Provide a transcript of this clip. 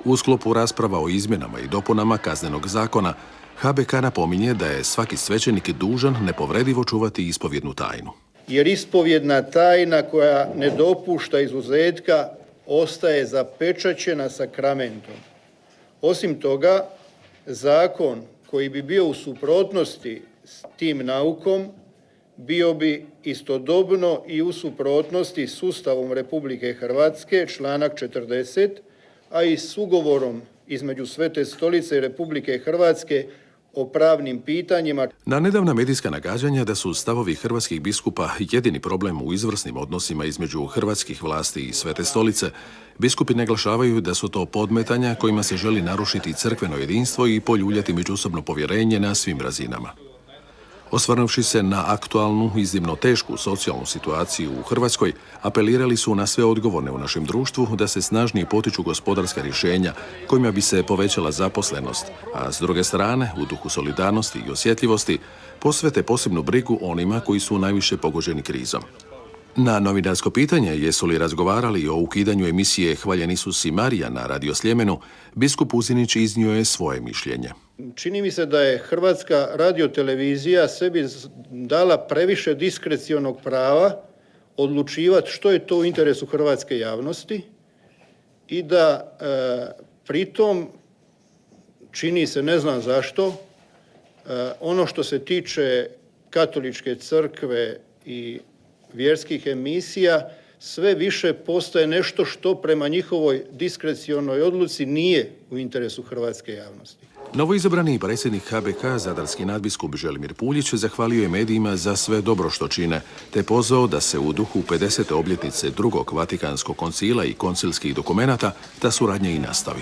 U sklopu rasprava o izmjenama i dopunama Kaznenog zakona, HBK napominje da je svaki svećenik dužan nepovredivo čuvati ispovjednu tajnu. Jer ispovjedna tajna koja ne dopušta izuzetka ostaje zapečaćena sakramentom. Osim toga, zakon koji bi bio u suprotnosti s tim naukom bio bi istodobno i u suprotnosti s Ustavom Republike Hrvatske, članak 40, a i s ugovorom između Svete Stolice i Republike Hrvatske o pravnim pitanjima. Na nedavna medijska nagađanja da su stavovi hrvatskih biskupa jedini problem u izvrsnim odnosima između hrvatskih vlasti i Svete Stolice, biskupi naglašavaju da su to podmetanja kojima se želi narušiti crkveno jedinstvo i poljuljati međusobno povjerenje na svim razinama. Osvrnuvši se na aktualnu, iznimno tešku socijalnu situaciju u Hrvatskoj, apelirali su na sve odgovorne u našem društvu da se snažnije potiču gospodarska rješenja kojima bi se povećala zaposlenost, a s druge strane, u duhu solidarnosti i osjetljivosti, posvete posebnu brigu onima koji su najviše pogođeni krizom. Na novinarsko pitanje jesu li razgovarali o ukidanju emisije Hvaljen Isus i Marija na Radio Sljemenu, biskup Uzinić iznio je svoje mišljenje. Čini mi se da je Hrvatska radiotelevizija sebi dala previše diskrecionog prava odlučivati što je to u interesu hrvatske javnosti i da pritom čini se, ne znam zašto, ono što se tiče katoličke crkve i vjerskih emisija sve više postaje nešto što prema njihovoj diskrecionoj odluci nije u interesu hrvatske javnosti. Novoizabrani predsjednik HBK, zadarski nadbiskup Želimir Puljić, zahvalio je medijima za sve dobro što čine, te pozvao da se u duhu 50. obljetnice drugog Vatikanskog koncila i koncilskih dokumenata ta suradnja i nastavi.